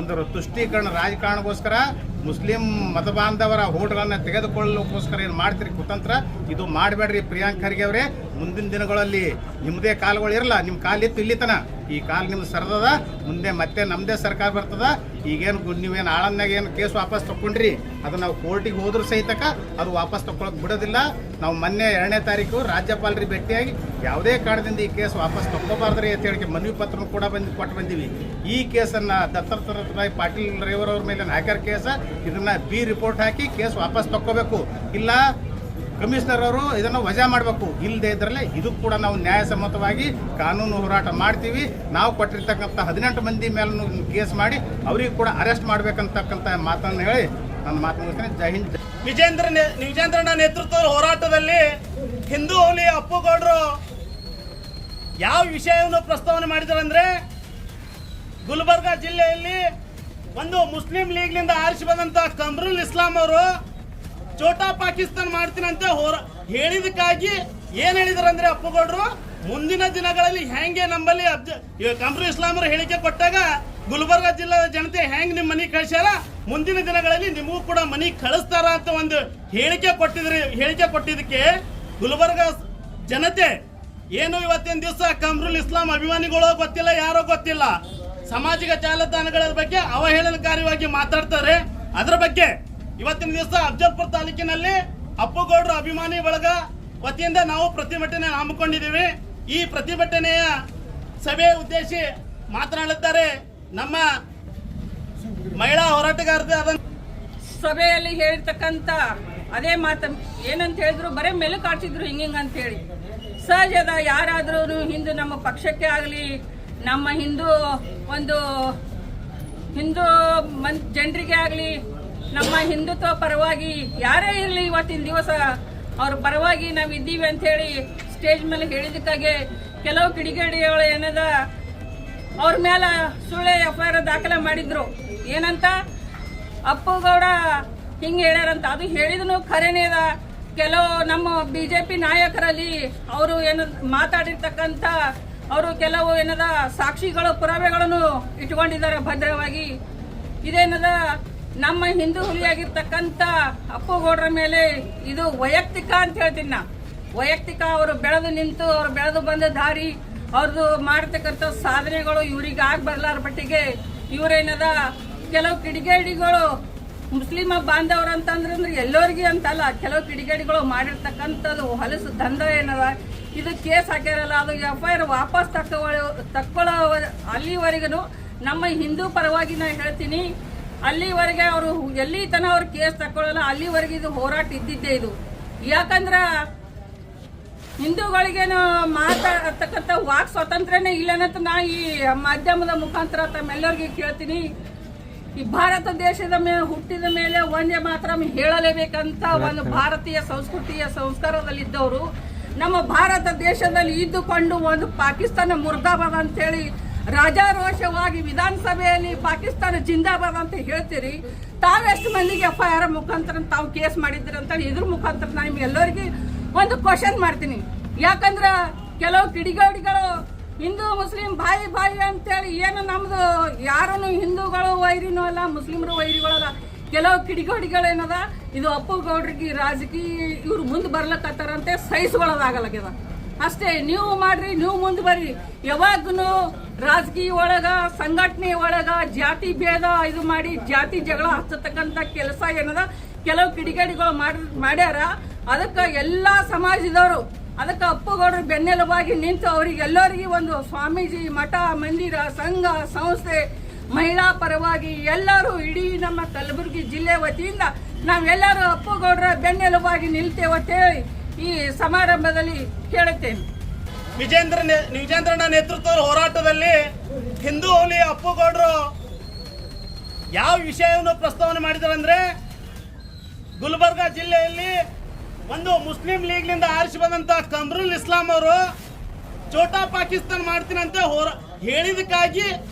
ಒಂದು ತುಷ್ಟೀಕರಣ ರಾಜಕಾರಣಕ್ಕೋಸ್ಕರ ಮುಸ್ಲಿಂ ಮತ ಬಾಂಧವರ ಓಟ್ಗಳನ್ನು ತೆಗೆದುಕೊಳ್ಳೋಕ್ಕೋಸ್ಕರ ಏನು ಮಾಡ್ತೀರಿ ಕುತಂತ್ರ, ಇದು ಮಾಡಬೇಡ್ರಿ ಪ್ರಿಯಾಂಕ್ ಖರ್ಗೆ ಅವರೇ. ಮುಂದಿನ ದಿನಗಳಲ್ಲಿ ನಿಮ್ಮದೇ ಕಾಲುಗಳು ಇರಲ್ಲ, ನಿಮ್ಮ ಕಾಲಿತ್ತು ಇಲ್ಲಿತನ, ಈ ಕಾಲು ನಿಮ್ದು ಸರದದ, ಮುಂದೆ ಮತ್ತೆ ನಮ್ಮದೇ ಸರ್ಕಾರ ಬರ್ತದ. ಈಗೇನು ನೀವೇನು ಆಳನ್ನಾಗ ಏನು ಕೇಸ್ ವಾಪಸ್ ತಗೊಂಡ್ರಿ, ಅದು ನಾವು ಕೋರ್ಟಿಗೆ ಹೋದ್ರೂ ಸಹಿತಕ ಅದು ವಾಪಸ್ ತಗೊಳಕ್ಕೆ ಬಿಡೋದಿಲ್ಲ. ನಾವು ಮೊನ್ನೆ 2ನೇ ತಾರೀಕು ರಾಜ್ಯಪಾಲರಿಗೆ ಭೇಟಿಯಾಗಿ ಯಾವುದೇ ಕಾರಣದಿಂದ ಈ ಕೇಸ್ ವಾಪಸ್ ತಗೋಬಾರ್ದ್ರಿ ಅಂತ ಹೇಳಿ ಮನವಿ ಪತ್ರ ಕೂಡ ಕೊಟ್ಟು ಬಂದೀವಿ. ಈ ಕೇಸನ್ನು ದತ್ತಾತ್ರೇಯ ಪಾಟೀಲ್ ರೇವರವ್ರ ಮೇಲೆ ಹಾಕ್ಯಾರ ಕೇಸ, ಇದನ್ನ B ರಿಪೋರ್ಟ್ ಹಾಕಿ ಕೇಸ್ ವಾಪಸ್ ತಗೋಬೇಕು, ಇಲ್ಲ ಕಮಿಷನರ್ ಅವರು ಇದನ್ನು ವಜಾ ಮಾಡಬೇಕು. ಇಲ್ಲದೆ ಇದ್ರಲ್ಲೇ ಇದು ಕೂಡ ನಾವು ನ್ಯಾಯಸಮ್ಮತವಾಗಿ ಕಾನೂನು ಹೋರಾಟ ಮಾಡ್ತೀವಿ. ನಾವು ಕೊಟ್ಟಿರ್ತಕ್ಕಂಥ 18 ಮಂದಿ ಮೇಲೂ ಕೇಸ್ ಮಾಡಿ ಅವರಿಗೆ ಕೂಡ ಅರೆಸ್ಟ್ ಮಾಡಬೇಕಂತಕ್ಕಂಥ ಮಾತನ್ನು ಹೇಳಿ ನನ್ನ ಮಾತು ಮುಗಿಸ್ತೇನೆ. ಜೈ ಹಿಂದ್. ವಿಜೇಂದ್ರನ ನೇತೃತ್ವದ ಹೋರಾಟದಲ್ಲಿ ಹಿಂದೂ ಹುಲಿ ಅಪ್ಪುಗೌಡರು ಯಾವ ವಿಷಯವನ್ನು ಪ್ರಸ್ತಾವನೆ ಮಾಡಿದ್ದಾರೆ ಅಂದ್ರೆ, ಗುಲ್ಬರ್ಗಾ ಜಿಲ್ಲೆಯಲ್ಲಿ ಒಂದು ಮುಸ್ಲಿಂ ಲೀಗ್ನಿಂದ ಆರಿಸಿ ಬಂದಂತ ಕಮ್ರುಲ್ ಇಸ್ಲಾಂ ಅವರು ಛೋಟಾ ಪಾಕಿಸ್ತಾನ್ ಮಾಡ್ತೀನಂತೆ ಹೇಳಿದಕ್ಕಾಗಿ ಏನ್ ಹೇಳಿದಾರೆ ಅಂದ್ರೆ, ಅಪ್ಪುಗೌಡರು ಮುಂದಿನ ದಿನಗಳಲ್ಲಿ ಹೆಂಗೆ ನಮ್ಮಲ್ಲಿ ಕಮ್ರುಲ್ ಇಸ್ಲಾಂ ಅವರು ಹೇಳಿಕೆ ಕೊಟ್ಟಾಗ ಗುಲ್ಬರ್ಗಾ ಜಿಲ್ಲೆಯ ಜನತೆ ಹೆಂಗ್ ನಿಮ್ ಮನೆಗೆ ಕಳಿಸ್ಯಾರ, ಮುಂದಿನ ದಿನಗಳಲ್ಲಿ ನಿಮಗೂ ಕೂಡ ಮನೆಗೆ ಕಳಿಸ್ತಾರ ಅಂತ ಒಂದು ಹೇಳಿಕೆ ಕೊಟ್ಟಿದ್ದಕ್ಕೆ ಗುಲ್ಬರ್ಗಾ ಜನತೆ ಏನು ಇವತ್ತಿನ ದಿವಸ ಕಮ್ರುಲ್ ಇಸ್ಲಾಂ ಅಭಿಮಾನಿಗಳು ಗೊತ್ತಿಲ್ಲ, ಯಾರೋ ಗೊತ್ತಿಲ್ಲ, ಸಾಮಾಜಿಕ ಜಾಲತಾಣಗಳ ಬಗ್ಗೆ ಅವಹೇಳನಕಾರಿಯಾಗಿ ಮಾತಾಡ್ತಾರೆ. ಅದರ ಬಗ್ಗೆ ಇವತ್ತಿನ ದಿವಸ ಅಫಜಲ್ಪುರ ತಾಲೂಕಿನಲ್ಲಿ ಅಪ್ಪುಗೌಡರ ಅಭಿಮಾನಿ ಬಳಗ ವತಿಯಿಂದ ನಾವು ಪ್ರತಿಭಟನೆ ಹಮ್ಮಿಕೊಂಡಿದ್ದೀವಿ. ಈ ಪ್ರತಿಭಟನೆಯ ಸಭೆ ಉದ್ದೇಶಿ ಮಾತನಾಡುತ್ತಾರೆ ನಮ್ಮ ಮಹಿಳಾ ಹೋರಾಟಗಾರರಾದ ಸಭೆಯಲ್ಲಿ ಹೇಳಿರ್ತಕ್ಕಂಥ ಅದೇ ಮಾತು ಏನಂತ ಹೇಳಿದ್ರು, ಬರೀ ಮೇಲೆ ಕಾಡ್ಸಿದ್ರು ಹಿಂಗ ಅಂತ ಹೇಳಿ. ಸಹಜದ ಯಾರಾದ್ರೂ ಹಿಂದೆ ನಮ್ಮ ಪಕ್ಷಕ್ಕೆ ಆಗಲಿ ನಮ್ಮ ಹಿಂದೂ ಜನರಿಗೆ ಆಗಲಿ, ನಮ್ಮ ಹಿಂದುತ್ವ ಪರವಾಗಿ ಯಾರೇ ಇರಲಿ ಇವತ್ತಿನ ದಿವಸ ಅವ್ರ ಪರವಾಗಿ ನಾವು ಇದ್ದೀವಿ ಅಂತ ಹೇಳಿ ಸ್ಟೇಜ್ ಮೇಲೆ ಹೇಳಿದಕ್ಕಾಗೆ ಕೆಲವು ಕಿಡಿಗೇಡಿಗಳು ಏನದ ಅವ್ರ ಮೇಲೆ ಸುಳ್ಳೆ FIR ದಾಖಲೆ ಮಾಡಿದ್ರು. ಏನಂತ ಅಪ್ಪುಗೌಡ ಹಿಂಗೆ ಹೇಳ್ಯಾರಂತ. ಅದು ಹೇಳಿದನು ಖರೇನೇ ಅದ. ಕೆಲವು ನಮ್ಮ BJP ನಾಯಕರಲ್ಲಿ ಅವರು ಮಾತಾಡಿರ್ತಕ್ಕಂಥ ಅವರು ಕೆಲವು ಸಾಕ್ಷಿಗಳು ಪುರಾವೆಗಳನ್ನು ಇಟ್ಕೊಂಡಿದ್ದಾರೆ ಭದ್ರವಾಗಿ. ಇದೇನದ ನಮ್ಮ ಹಿಂದೂ ಹುಲಿಯಾಗಿರ್ತಕ್ಕಂಥ ಅಪ್ಪುಗೌಡರ ಮೇಲೆ ಇದು ವೈಯಕ್ತಿಕ ಅಂತ ಹೇಳ್ತೀನಿ ನಾ. ವೈಯಕ್ತಿಕ ಅವರು ಬೆಳೆದು ನಿಂತು ಅವ್ರು ಬೆಳೆದು ಬಂದ ದಾರಿ, ಅವ್ರದ್ದು ಮಾಡ್ತಕ್ಕಂಥ ಸಾಧನೆಗಳು ಇವ್ರಿಗೆ ಆಗ್ಬರ್ಲಾರ ಮಟ್ಟಿಗೆ ಇವರೇನದ ಕೆಲವು ಕಿಡಿಗೇಡಿಗಳು ಮುಸ್ಲಿಮ ಬಾಂಧವರು ಅಂತಂದ್ರೆ ಎಲ್ಲರಿಗೆ ಅಂತಲ್ಲ, ಕೆಲವು ಕಿಡಿಗೇಡಿಗಳು ಮಾಡಿರ್ತಕ್ಕಂಥದ್ದು ಹೊಲಸು ದಂಧ ಏನದ ಇದು ಕೇಸ್ ಹಾಕ್ಯಾರಲ್ಲ, ಅದು FIR ವಾಪಸ್ ತಕ್ಕೊಳ್ಳೋ ಅಲ್ಲಿವರೆಗೂ ನಮ್ಮ ಹಿಂದೂ ಪರವಾಗಿ ನಾನು ಹೇಳ್ತೀನಿ, ಅಲ್ಲಿವರೆಗೆ ಅವರು ಎಲ್ಲಿ ತನಕ ಅವ್ರು ಕೇಸ್ ತಕ್ಕೊಳ್ಳಲ್ಲ ಅಲ್ಲಿವರೆಗೆ ಇದು ಹೋರಾಟ ಇದ್ದಿದ್ದೇ ಇದು. ಯಾಕಂದ್ರ ಹಿಂದೂಗಳಿಗೇನು ಮಾತಾಡ್ತಕ್ಕಂಥ ವಾಕ್ ಸ್ವಾತಂತ್ರ್ಯನೇ ಇಲ್ಲನಂತ ನಾ ಈ ಮಾಧ್ಯಮದ ಮುಖಾಂತರ ತಮ್ಮೆಲ್ಲರಿಗೂ ಕೇಳ್ತೀನಿ. ಈ ಭಾರತ ದೇಶದ ಮೇಲೆ ಹುಟ್ಟಿದ ಮೇಲೆ ಒಂದೇ ಮಾತ್ರ ಹೇಳಲೇಬೇಕಂತ ಒಂದು ಭಾರತೀಯ ಸಂಸ್ಕೃತಿಯ ಸಂಸ್ಕಾರದಲ್ಲಿದ್ದವರು ನಮ್ಮ ಭಾರತ ದೇಶದಲ್ಲಿ ಇದ್ದುಕೊಂಡು ಒಂದು ಪಾಕಿಸ್ತಾನ ಮುರ್ದಾಬಾದ್ ಅಂತೇಳಿ ರಾಜಾರೋಷವಾಗಿ ವಿಧಾನಸಭೆಯಲ್ಲಿ ಪಾಕಿಸ್ತಾನ ಜಿಂದಾಬಾದ್ ಅಂತ ಹೇಳ್ತೀರಿ. ತಾವೆಷ್ಟು ಮಂದಿಗೆ FIR ಮುಖಾಂತರ ತಾವು ಕೇಸ್ ಮಾಡಿದ್ದೀರಿ ಅಂತ ಇದ್ರ ಮುಖಾಂತರ ನಾನು ನಿಮ್ಗೆಲ್ಲರಿಗೆ ಒಂದು ಕ್ವಶನ್ ಮಾಡ್ತೀನಿ. ಯಾಕಂದ್ರೆ ಕೆಲವು ಕಿಡಿಗೇಡಿಗಳು ಹಿಂದೂ ಮುಸ್ಲಿಂ ಬಾಯಿ ಅಂತೇಳಿ ಏನು ನಮ್ದು ಯಾರನ್ನು ಹಿಂದೂಗಳು ವೈರಿನೂ ಅಲ್ಲ, ಮುಸ್ಲಿಮರು ವೈರಿಗಳಲ್ಲ. ಕೆಲವು ಕಿಡಿಗೇಡಿಗಳೇನದ ಇದು ಅಪ್ಪುಗೌಡ್ರಿಗೆ ರಾಜಕೀಯ ಇವ್ರು ಮುಂದೆ ಬರ್ಲಕತ್ತಾರಂತೆ ಸಹಿಸ್ಕೊಳ್ಳೋದಾಗಲಾಗ್ಯದ ಅಷ್ಟೇ. ನೀವು ಮಾಡ್ರಿ, ನೀವು ಮುಂದೆ ಬರ್ರಿ. ಯಾವಾಗೂ ರಾಜಕೀಯ ಒಳಗ ಸಂಘಟನೆ ಒಳಗ ಜಾತಿ ಭೇದ ಇದು ಮಾಡಿ ಜಾತಿ ಜಗಳ ಹಚ್ಚತಕ್ಕಂಥ ಕೆಲಸ ಏನದ ಕೆಲವು ಕಿಡಿಗೇಡಿಗಳು ಮಾಡ್ಯಾರ. ಅದಕ್ಕೆ ಎಲ್ಲಾ ಸಮಾಜದವರು ಅದಕ್ಕೆ ಅಪ್ಪುಗೌಡರು ಬೆನ್ನೆಲುಬಾಗಿ ನಿಂತು ಅವರಿಗೆಲ್ಲರಿಗೂ ಒಂದು ಸ್ವಾಮೀಜಿ, ಮಠ, ಮಂದಿರ, ಸಂಘ, ಸಂಸ್ಥೆ, ಮಹಿಳಾ ಪರವಾಗಿ ಎಲ್ಲರೂ ಇಡೀ ನಮ್ಮ ಕಲಬುರಗಿ ಜಿಲ್ಲೆ ವತಿಯಿಂದ ನಾವೆಲ್ಲರೂ ಅಪ್ಪುಗೌಡರ ಬೆನ್ನೆಲುಬಾಗಿ ನಿಲ್ತೇವತ್ತೇಳಿ ಈ ಸಮಾರಂಭದಲ್ಲಿ ಹೇಳುತ್ತೇನೆ. ವಿಜೇಂದ್ರನ ನೇತೃತ್ವದ ಹೋರಾಟದಲ್ಲಿ ಹಿಂದೂ ಹುಲಿ ಅಪ್ಪುಗೌಡರು ಯಾವ ವಿಷಯವನ್ನು ಪ್ರಸ್ತಾವನೆ ಮಾಡಿದಾರಂದ್ರೆ, ಗುಲ್ಬರ್ಗ ಜಿಲ್ಲೆಯಲ್ಲಿ ಒಂದು ಮುಸ್ಲಿಂ ಲೀಗ್ನಿಂದ ಆರಿಸಿ ಬಂದಂತ ಕಮ್ರುಲ್ ಇಸ್ಲಾಂ ಅವರು ಛೋಟಾ ಪಾಕಿಸ್ತಾನ ಮಾಡ್ತೀನಂತೆ ಹೇಳಿದಕ್ಕಾಗಿ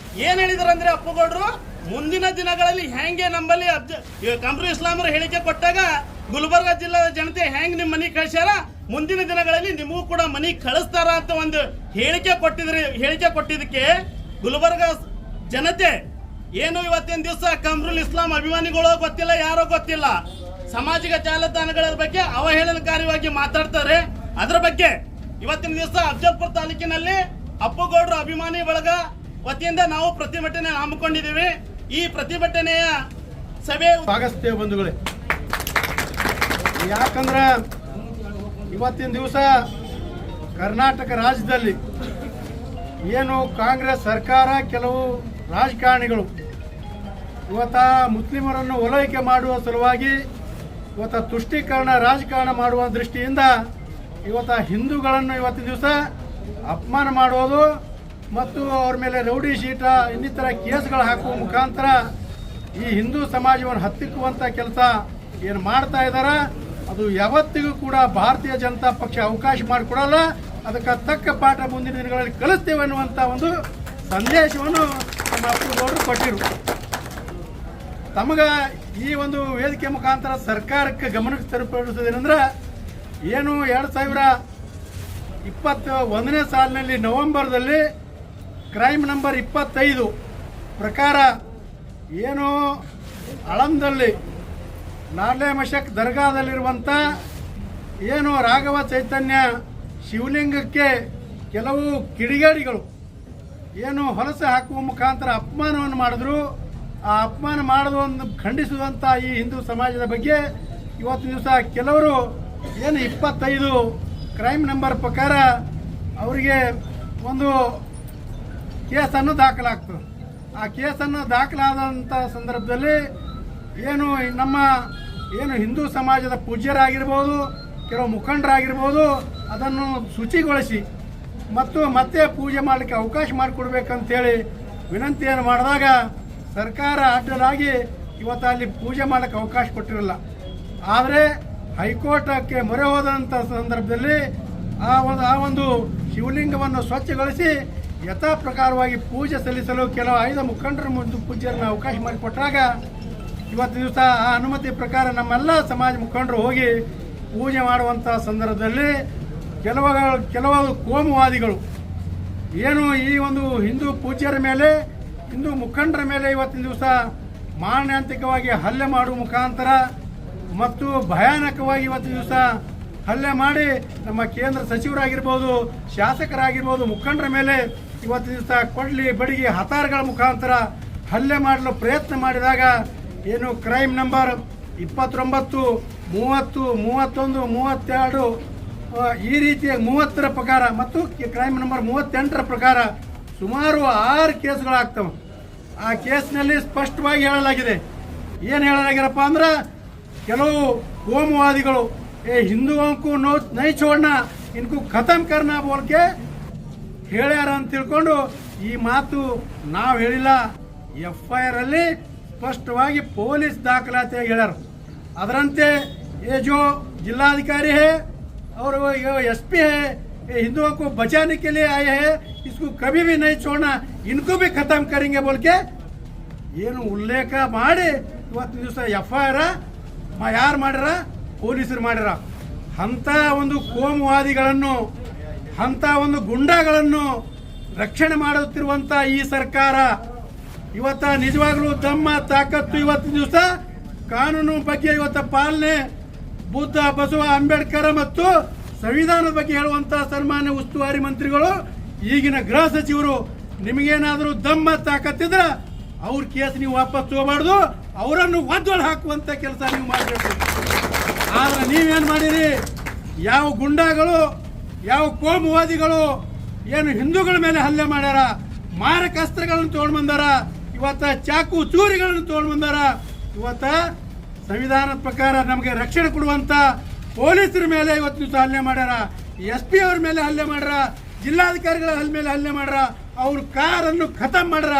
ಏನ್ ಹೇಳಿದಾರಂದ್ರೆ ಅಪ್ಪುಗೌಡರು ಮುಂದಿನ ದಿನಗಳಲ್ಲಿ ಹೆಂಗೆ ನಮ್ಮಲ್ಲಿ ಕಮ್ರುಲ್ ಇಸ್ಲಾಂ ಅವರು ಹೇಳಿಕೆ ಕೊಟ್ಟಾಗ ಗುಲ್ಬರ್ಗ ಜಿಲ್ಲೆಯ ಜನತೆ ಹೆಂಗ್ ನಿಮ್ ಮನಿ ಕಳಿಸ್ಯಾರ, ಮುಂದಿನ ದಿನಗಳಲ್ಲಿ ನಿಮಗೂ ಕೂಡ ಮನಿ ಕಳಿಸ್ತಾರ ಅಂತ ಒಂದು ಹೇಳಿಕೆ ಕೊಟ್ಟಿದ್ದಕ್ಕೆ ಗುಲ್ಬರ್ಗ ಜನತೆ ಏನು ಇವತ್ತಿನ ದಿವಸ ಕಮ್ರುಲ್ ಇಸ್ಲಾಂ ಅಭಿಮಾನಿಗಳು ಗೊತ್ತಿಲ್ಲ, ಯಾರೋ ಗೊತ್ತಿಲ್ಲ, ಸಾಮಾಜಿಕ ಜಾಲತಾಣಗಳ ಬಗ್ಗೆ ಅವಹೇಳನಕಾರಿಯಾಗಿ ಮಾತಾಡ್ತಾರೆ. ಅದರ ಬಗ್ಗೆ ಇವತ್ತಿನ ದಿವಸ ಅಫಜಲ್ಪುರ ತಾಲೂಕಿನಲ್ಲಿ ಅಪ್ಪುಗೌಡರ ಅಭಿಮಾನಿ ಬಳಗ ವತಿಯಿಂದ ನಾವು ಪ್ರತಿಭಟನೆ ಹಮ್ಮಿಕೊಂಡಿದ್ದೀವಿ. ಈ ಪ್ರತಿಭಟನೆಯ ಸಭೆ ಸ್ವಾಗತಿಸ್ತೇವೆ ಬಂಧುಗಳೇ. ಯಾಕಂದ್ರೆ ಇವತ್ತಿನ ದಿವಸ ಕರ್ನಾಟಕ ರಾಜ್ಯದಲ್ಲಿ ಏನು ಕಾಂಗ್ರೆಸ್ ಸರ್ಕಾರ ಕೆಲವು ರಾಜಕಾರಣಿಗಳು ಇವತ್ತ ಮುಸ್ಲಿಮರನ್ನು ಓಲೈಕೆ ಮಾಡುವ ಸಲುವಾಗಿ ಇವತ್ತ ತುಷ್ಟೀಕರಣ ರಾಜಕಾರಣ ಮಾಡುವ ದೃಷ್ಟಿಯಿಂದ ಇವತ್ತ ಹಿಂದೂಗಳನ್ನು ಇವತ್ತಿನ ದಿವಸ ಅಪಮಾನ ಮಾಡೋದು ಮತ್ತು ಅವ್ರ ಮೇಲೆ ರೌಡಿ ಶೀಟ ಇನ್ನಿತರ ಕೇಸ್ಗಳು ಹಾಕುವ ಮುಖಾಂತರ ಈ ಹಿಂದೂ ಸಮಾಜವನ್ನು ಹತ್ತಿಕ್ಕುವಂಥ ಕೆಲಸ ಏನು ಮಾಡ್ತಾ ಇದ್ದಾರ, ಅದು ಯಾವತ್ತಿಗೂ ಕೂಡ ಭಾರತೀಯ ಜನತಾ ಪಕ್ಷ ಅವಕಾಶ ಮಾಡಿಕೊಡಲ್ಲ. ಅದಕ್ಕೆ ತಕ್ಕ ಪಾಠ ಮುಂದಿನ ದಿನಗಳಲ್ಲಿ ಕಲಿಸ್ತೇವೆ ಅನ್ನುವಂಥ ಒಂದು ಸಂದೇಶವನ್ನು ನಮ್ಮ ಅಪ್ಪುಗೌಡರು ಕೊಟ್ಟಿರು. ತಮಗ ಈ ಒಂದು ವೇದಿಕೆ ಮುಖಾಂತರ ಸರ್ಕಾರಕ್ಕೆ ಗಮನಕ್ಕೆ ತಲುಪಿಸುವುದೇನೆಂದ್ರೆ, ಏನು 2021ನೇ ಸಾಲಿನಲ್ಲಿ ನವೆಂಬರ್ದಲ್ಲಿ ಕ್ರೈಮ್ ನಂಬರ್ 25 ಪ್ರಕಾರ ಏನು ಅಳಂದಲ್ಲಿ ನಾರ್ಲೆ ಮಶಕ್ ದರ್ಗಾದಲ್ಲಿರುವಂಥ ಏನು ರಾಘವ ಚೈತನ್ಯ ಶಿವಲಿಂಗಕ್ಕೆ ಕೆಲವು ಕಿಡಿಗೇಡಿಗಳು ಏನು ಹೊಲಸೆ ಹಾಕುವ ಮುಖಾಂತರ ಅಪಮಾನವನ್ನು ಮಾಡಿದ್ರು. ಆ ಅಪಮಾನ ಮಾಡೋದನ್ನು ಖಂಡಿಸುವಂಥ ಈ ಹಿಂದೂ ಸಮಾಜದ ಬಗ್ಗೆ ಇವತ್ತಿನ ದಿವಸ ಕೆಲವರು ಏನು 25 ಕ್ರೈಮ್ ನಂಬರ್ ಪ್ರಕಾರ ಅವರಿಗೆ ಒಂದು ಕೇಸನ್ನು ದಾಖಲಾಗ್ತದೆ. ಆ ಕೇಸನ್ನು ದಾಖಲಾದಂಥ ಸಂದರ್ಭದಲ್ಲಿ ಏನು ನಮ್ಮ ಹಿಂದೂ ಸಮಾಜದ ಪೂಜ್ಯರಾಗಿರ್ಬೋದು, ಕೆಲವು ಮುಖಂಡರಾಗಿರ್ಬೋದು, ಅದನ್ನು ಶುಚಿಗೊಳಿಸಿ ಮತ್ತು ಮತ್ತೆ ಪೂಜೆ ಮಾಡಲಿಕ್ಕೆ ಅವಕಾಶ ಮಾಡಿಕೊಡ್ಬೇಕಂತೇಳಿ ವಿನಂತಿಯನ್ನು ಮಾಡಿದಾಗ ಸರ್ಕಾರ ಅಡ್ಡಲಾಗಿ ಇವತ್ತು ಅಲ್ಲಿ ಪೂಜೆ ಮಾಡಕ್ಕೆ ಅವಕಾಶ ಕೊಟ್ಟಿರಲ್ಲ. ಆದರೆ ಹೈಕೋರ್ಟಕ್ಕೆ ಮೊರೆ ಹೋದಂಥ ಸಂದರ್ಭದಲ್ಲಿ ಆ ಒಂದು ಶಿವಲಿಂಗವನ್ನು ಸ್ವಚ್ಛಗೊಳಿಸಿ ಯಥಾ ಪ್ರಕಾರವಾಗಿ ಪೂಜೆ ಸಲ್ಲಿಸಲು ಕೆಲವು ಆಯ್ದ ಮುಖಂಡರ ಮತ್ತು ಪೂಜ್ಯರನ್ನು ಅವಕಾಶ ಮಾಡಿಕೊಟ್ಟಾಗ ಇವತ್ತು ದಿವಸ ಆ ಅನುಮತಿ ಪ್ರಕಾರ ನಮ್ಮೆಲ್ಲ ಸಮಾಜ ಮುಖಂಡರು ಹೋಗಿ ಪೂಜೆ ಮಾಡುವಂಥ ಸಂದರ್ಭದಲ್ಲಿ ಕೆಲವು ಕೋಮುವಾದಿಗಳು ಏನು ಈ ಒಂದು ಹಿಂದೂ ಪೂಜ್ಯರ ಮೇಲೆ, ಹಿಂದೂ ಮುಖಂಡರ ಮೇಲೆ ಇವತ್ತಿನ ದಿವಸ ಮಾರಣಾಂತಿಕವಾಗಿ ಹಲ್ಲೆ ಮಾಡುವ ಮುಖಾಂತರ ಮತ್ತು ಭಯಾನಕವಾಗಿ ಇವತ್ತಿನ ದಿವಸ ಹಲ್ಲೆ ಮಾಡಿ ನಮ್ಮ ಕೇಂದ್ರ ಸಚಿವರಾಗಿರ್ಬೋದು, ಶಾಸಕರಾಗಿರ್ಬೋದು, ಮುಖಂಡರ ಮೇಲೆ ಇವತ್ತಿನ ದಿವಸ ಕೊಡ್ಲಿ ಬಡಿಗೆ ಹತಾರ್ಗಳ ಮುಖಾಂತರ ಹಲ್ಲೆ ಮಾಡಲು ಪ್ರಯತ್ನ ಮಾಡಿದಾಗ ಏನು ಕ್ರೈಮ್ ನಂಬರ್ 29, 30, 31, 32 ಈ ರೀತಿಯ 30ರ ಪ್ರಕಾರ ಮತ್ತು ಕ್ರೈಮ್ ನಂಬರ್ 38ರ ಪ್ರಕಾರ ಸುಮಾರು 6 ಕೇಸ್ಗಳಾಗ್ತವೆ. ಆ ಕೇಸ್ನಲ್ಲಿ ಸ್ಪಷ್ಟವಾಗಿ ಹೇಳಲಾಗಿದೆ. ಏನು ಹೇಳಲಾಗಿರಪ್ಪ ಅಂದ್ರೆ ಕೆಲವು ಕೋಮುವಾದಿಗಳು ಹಿಂದೂವಂಕು ನೈ ಚೋಡ್ನ ಇನ್ಕು ಖತಮ್ ಕರ್ನಾ ಬೋಲ್ಕೆ ಹೇಳ್ಯಾರ ಅಂತ ತಿಳ್ಕೊಂಡು ಈ ಮಾತು ನಾವು ಹೇಳಿಲ್ಲ. FIR ಅಲ್ಲಿ ಸ್ಪಷ್ಟವಾಗಿ ಪೊಲೀಸ್ ದಾಖಲಾತಿಯಾಗಿ ಹೇಳ್ಯಾರ. ಅದರಂತೆ जो जिलाधिकारी है और SP है, हिंदुओं को बचाने के लिए आए हैं, इसको कभी भी नहीं छोड़ना, इनको भी खत्म करेंगे बोल के ಏನು ಉಲ್ಲೇಖ ಮಾಡಿ ಇವತ್ತು ದಿವಸ FIR ಯಾರು ಮಾಡ್ಯಾರ? ಪೊಲೀಸರು ಮಾಡ್ಯಾರ. ಅಂಥ ಒಂದು ಕೋಮುವಾದಿಗಳನ್ನು, ಅಂಥ ಒಂದು ಗುಂಡಾಗಳನ್ನು ರಕ್ಷಣೆ ಮಾಡುತ್ತಿರುವಂಥ ಈ ಸರ್ಕಾರ ಇವತ್ತ ನಿಜವಾಗ್ಲೂ ತಮ್ಮ ತಾಕತ್ತು ಇವತ್ತು ದಿವಸ ಕಾನೂನು ಬಗ್ಗೆ ಇವತ್ತ ಪಾಲನೆ, ಬುದ್ಧ, ಬಸವ, ಅಂಬೇಡ್ಕರ್ ಮತ್ತು ಸಂವಿಧಾನದ ಬಗ್ಗೆ ಹೇಳುವಂತ ಸನ್ಮಾನ್ಯ ಉಸ್ತುವಾರಿ ಮಂತ್ರಿಗಳು, ಈಗಿನ ಗೃಹ ಸಚಿವರು, ನಿಮಗೇನಾದರೂ ದಮ್ಮ ತಾಕತ್ತಿದ್ರ ಅವ್ರ ಕೇಸ್ ನೀವು ವಾಪಸ್ ತಗೋಬಾರ್ದು, ಅವರನ್ನು ಒದ್ದೊಳ ಹಾಕುವಂತ ಕೆಲಸ ನೀವು ಮಾಡಬೇಕು. ಆದ್ರೆ ನೀವೇನು ಮಾಡಿರಿ? ಯಾವ ಗುಂಡಾಗಳು, ಯಾವ ಕೋಮುವಾದಿಗಳು ಏನು ಹಿಂದೂಗಳ ಮೇಲೆ ಹಲ್ಲೆ ಮಾಡ್ಯಾರ, ಮಾರಕಾಸ್ತ್ರಗಳನ್ನು ತಗೊಂಡು ಬಂದಾರ, ಇವತ್ತ ಚಾಕು ಚೂರಿಗಳನ್ನು ತಗೊಂಡು ಬಂದಾರ, ಇವತ್ತ ಸಂವಿಧಾನದ ಪ್ರಕಾರ ನಮಗೆ ರಕ್ಷಣೆ ಕೊಡುವಂತ ಪೊಲೀಸರ ಮೇಲೆ ಇವತ್ತು ದಿವಸ ಹಲ್ಲೆ ಮಾಡ್ಯಾರ, SP ಅವ್ರ ಮೇಲೆ ಹಲ್ಲೆ ಮಾಡ್ಯಾರ, ಜಿಲ್ಲಾಧಿಕಾರಿಗಳ ಮೇಲೆ ಹಲ್ಲೆ ಮಾಡ್ಯಾರ, ಅವ್ರ ಕಾರನ್ನು ಖತಮ್ ಮಾಡ್ಯಾರ.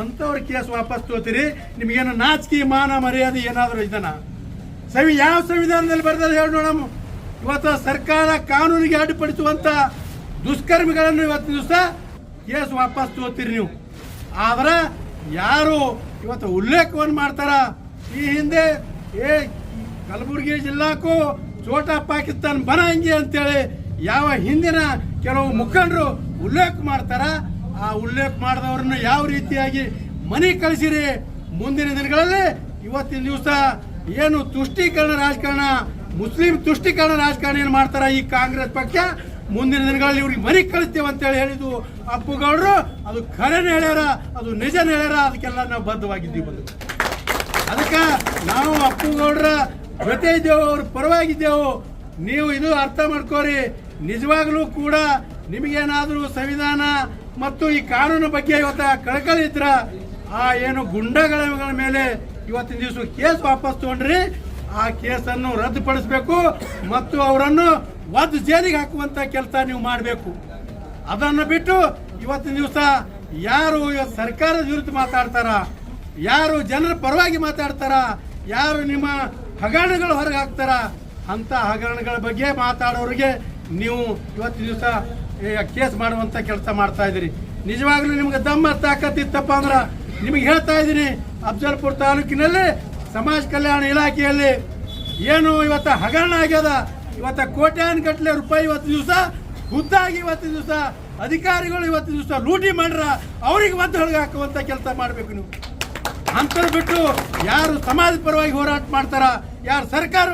ಅಂಥವ್ರ ಕೇಸ್ ವಾಪಸ್ ತಗೋತೀರಿ? ನಿಮಗೇನು ನಾಚಿಕೆ, ಮಾನ, ಮರ್ಯಾದೆ ಏನಾದರೂ ಇದನ್ನ? ಯಾವ ಸಂವಿಧಾನದಲ್ಲಿ ಬರ್ತದೆ ಹೇಳಿ ನೋಡಮ್ಮ. ಇವತ್ತು ಸರ್ಕಾರ ಕಾನೂನಿಗೆ ಅಡ್ಡಿಪಡಿಸುವಂತ ದುಷ್ಕರ್ಮಿಗಳನ್ನು ಇವತ್ತು ದಿವಸ ಕೇಸ್ ವಾಪಸ್ ತಗೋತೀರಿ ನೀವು. ಆದ್ರೆ ಯಾರು ಇವತ್ತು ಉಲ್ಲೇಖವನ್ನು ಮಾಡ್ತಾರ, ಈ ಹಿಂದೆ ಕಲಬುರಗಿ ಜಿಲ್ಲಾಕ್ಕೂ ಛೋಟಾ ಪಾಕಿಸ್ತಾನ್ ಬನಾಂಗಿ ಅಂತೇಳಿ ಯಾವ ಹಿಂದಿನ ಕೆಲವು ಮುಖಂಡರು ಉಲ್ಲೇಖ ಮಾಡ್ತಾರ, ಆ ಉಲ್ಲೇಖ ಮಾಡಿದವ್ರನ್ನ ಯಾವ ರೀತಿಯಾಗಿ ಮನೆ ಕಳಿಸಿರಿ. ಮುಂದಿನ ದಿನಗಳಲ್ಲಿ ಇವತ್ತಿನ ದಿವಸ ಏನು ತುಷ್ಟೀಕರಣ ರಾಜಕಾರಣ, ಮುಸ್ಲಿಂ ತುಷ್ಟೀಕರಣ ರಾಜಕಾರಣ ಏನು ಮಾಡ್ತಾರ ಈ ಕಾಂಗ್ರೆಸ್ ಪಕ್ಷ, ಮುಂದಿನ ದಿನಗಳಲ್ಲಿ ಇವ್ರಿಗೆ ಮನೆ ಕಳಿಸ್ತೇವೆ ಅಂತೇಳಿ ಹೇಳಿದ್ದು ಅಪ್ಪುಗೌಡರು. ಅದು ಖರೇನೆ ಹೇಳ್ಯಾರ, ಅದು ನಿಜನೇ ಹೇಳ್ಯಾರ. ಅದಕ್ಕೆಲ್ಲ ನಾವು ಬದ್ಧವಾಗಿದ್ದೀವಿ. ಬಂದು ಅದಕ್ಕೆ ನಾವು ಅಪ್ಪುಗೌಡರ ಜೊತೆ ಇದ್ದೇವೆ, ಅವ್ರ ಪರವಾಗಿದ್ದೆವು. ನೀವು ಇದು ಅರ್ಥ ಮಾಡ್ಕೋರಿ. ನಿಜವಾಗ್ಲೂ ಕೂಡ ನಿಮಗೇನಾದರೂ ಸಂವಿಧಾನ ಮತ್ತು ಈ ಕಾನೂನು ಬಗ್ಗೆ ಇವತ್ತ ಕಳಕಳಿ ಇದ್ರ ಆ ಏನು ಗುಂಡಗಳ ಮೇಲೆ ಇವತ್ತಿನ ದಿವಸ ಕೇಸ್ ವಾಪಸ್ ತಗೊಂಡ್ರಿ, ಆ ಕೇಸನ್ನು ರದ್ದುಪಡಿಸಬೇಕು ಮತ್ತು ಅವರನ್ನು ಒದ್ದು ಜೈಲಿಗೆ ಹಾಕುವಂತ ಕೆಲಸ ನೀವು ಮಾಡಬೇಕು. ಅದನ್ನು ಬಿಟ್ಟು ಇವತ್ತಿನ ದಿವಸ ಯಾರು ಇವತ್ತು ಸರ್ಕಾರದ ವಿರುದ್ಧ ಮಾತಾಡ್ತಾರ, ಯಾರು ಜನರ ಪರವಾಗಿ ಮಾತಾಡ್ತಾರ, ಯಾರು ನಿಮ್ಮ ಹಗರಣಗಳು ಹೊರಗೆ ಹಾಕ್ತಾರ, ಅಂತ ಹಗರಣಗಳ ಬಗ್ಗೆ ಮಾತಾಡೋರಿಗೆ ನೀವು ಇವತ್ತಿನ ದಿವಸ ಕೇಸ್ ಮಾಡುವಂತ ಕೆಲಸ ಮಾಡ್ತಾ ಇದ್ದೀರಿ. ನಿಜವಾಗ್ಲೂ ನಿಮ್ಗೆ ದಮ್ಮ ತಾಕತ್ತಿತ್ತಪ್ಪ ಅಂದ್ರೆ ನಿಮಗೆ ಹೇಳ್ತಾ ಇದ್ದೀನಿ, ಅಫಜಲ್ಪುರ ತಾಲೂಕಿನಲ್ಲಿ ಸಮಾಜ ಕಲ್ಯಾಣ ಇಲಾಖೆಯಲ್ಲಿ ಏನು ಇವತ್ತ ಹಗರಣ ಆಗ್ಯದ, ಇವತ್ತ ಕೋಟ್ಯಾನುಗಟ್ಟಲೆ ರೂಪಾಯಿ ಇವತ್ತು ದಿವಸ ಖುದ್ದಾಗಿ ಇವತ್ತು ದಿವಸ ಅಧಿಕಾರಿಗಳು ಇವತ್ತು ದಿವಸ ಲೂಟಿ ಮಾಡ್ರ, ಅವ್ರಿಗೆ ಒದ್ದು ಹೊಳಗೆ ಹಾಕುವಂತ ಕೆಲಸ ಮಾಡಬೇಕು ನೀವು. ಅಂಥದ್ದು ಬಿಟ್ಟು ಯಾರು ಸಮಾಜ ಪರವಾಗಿ ಹೋರಾಟ ಮಾಡ್ತಾರ, ಯಾರು ಸರ್ಕಾರ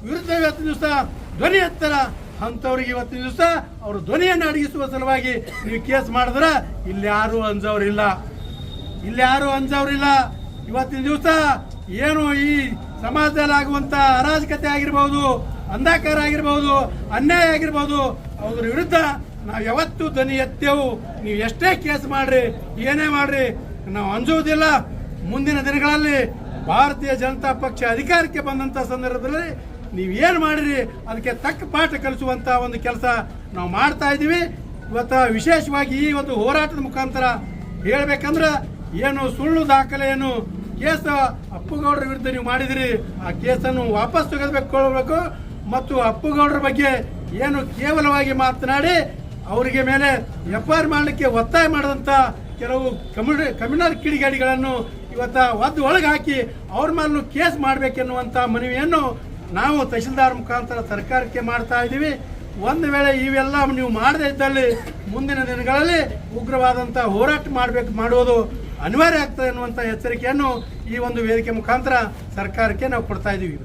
ವಿರುದ್ಧ ಇವತ್ತು ದಿವಸ ಧ್ವನಿ ಎತ್ತಾರ, ಅಂಥವ್ರಿಗೆ ಇವತ್ತಿನ ದಿವಸ ಅವರು ಧ್ವನಿಯನ್ನು ಅಡಗಿಸುವ ಸಲುವಾಗಿ ನೀವು ಕೇಸ್ ಮಾಡಿದ್ರ ಇಲ್ಲಿ ಯಾರು ಅಂಜವ್ರಿಲ್ಲ, ಇಲ್ಲಿ ಯಾರು ಅಂಜವ್ರಿಲ್ಲ. ಇವತ್ತಿನ ದಿವಸ ಏನು ಈ ಸಮಾಜದಲ್ಲಿ ಆಗುವಂತ ಅರಾಜಕತೆ ಆಗಿರ್ಬೋದು, ಅಂಧಕಾರ ಆಗಿರ್ಬೋದು, ಅನ್ಯಾಯ ಆಗಿರ್ಬೋದು, ಅದ್ರ ವಿರುದ್ಧ ನಾವು ಯಾವತ್ತೂ ಧ್ವನಿ ಎತ್ತೇವು. ನೀವು ಎಷ್ಟೇ ಕೇಸ್ ಮಾಡ್ರಿ, ಏನೇ ಮಾಡ್ರಿ, ನಾವು ಅಂಜುವುದಿಲ್ಲ. ಮುಂದಿನ ದಿನಗಳಲ್ಲಿ ಭಾರತೀಯ ಜನತಾ ಪಕ್ಷ ಅಧಿಕಾರಕ್ಕೆ ಬಂದಂತ ಸಂದರ್ಭದಲ್ಲಿ ನೀವು ಏನು ಮಾಡಿರಿ ಅದಕ್ಕೆ ತಕ್ಕ ಪಾಠ ಕಲಿಸುವಂತ ಒಂದು ಕೆಲಸ ನಾವು ಮಾಡ್ತಾ ಇದ್ದೀವಿ. ಇವತ್ತು ವಿಶೇಷವಾಗಿ ಈ ಒಂದು ಹೋರಾಟದ ಮುಖಾಂತರ ಹೇಳಬೇಕಂದ್ರೆ ಏನು ಸುಳ್ಳು ದಾಖಲೆಯನ್ನು ಕೇಸ್ ಅಪ್ಪುಗೌಡರ ವಿರುದ್ಧ ನೀವು ಮಾಡಿದಿರಿ, ಆ ಕೇಸನ್ನು ವಾಪಸ್ ತೆಗೆದುಕೊಳ್ಳಬೇಕು ಮತ್ತು ಅಪ್ಪುಗೌಡರ ಬಗ್ಗೆ ಏನು ಕೇವಲವಾಗಿ ಮಾತನಾಡಿ ಅವರಿಗೆ ಮೇಲೆ ಎಫ್ಐಆರ್ ಮಾಡಲಿಕ್ಕೆ ಒತ್ತಾಯ ಮಾಡಿದಂಥ ಕೆಲವು ಕಮ್ಯುನಲ್ ಕಿಡಿಗೇಡಿಗಳನ್ನು ಇವತ್ತು ಒದ್ದು ಒಳಗೆ ಹಾಕಿ ಅವ್ರ ಮೇಲೂ ಕೇಸ್ ಮಾಡಬೇಕೆನ್ನುವಂಥ ಮನವಿಯನ್ನು ನಾವು ತಹಶೀಲ್ದಾರ್ ಮುಖಾಂತರ ಸರ್ಕಾರಕ್ಕೆ ಮಾಡ್ತಾ ಇದ್ದೀವಿ. ಒಂದು ವೇಳೆ ಇವೆಲ್ಲ ನೀವು ಮಾಡದೇ ಇದ್ದಲ್ಲಿ ಮುಂದಿನ ದಿನಗಳಲ್ಲಿ ಉಗ್ರವಾದಂಥ ಹೋರಾಟ ಮಾಡುವುದು ಅನಿವಾರ್ಯ ಆಗ್ತದೆ ಅನ್ನುವಂಥ ಎಚ್ಚರಿಕೆಯನ್ನು ಈ ಒಂದು ವೇದಿಕೆ ಮುಖಾಂತರ ಸರ್ಕಾರಕ್ಕೆ ನಾವು ಕೊಡ್ತಾ ಇದ್ದೀವಿ.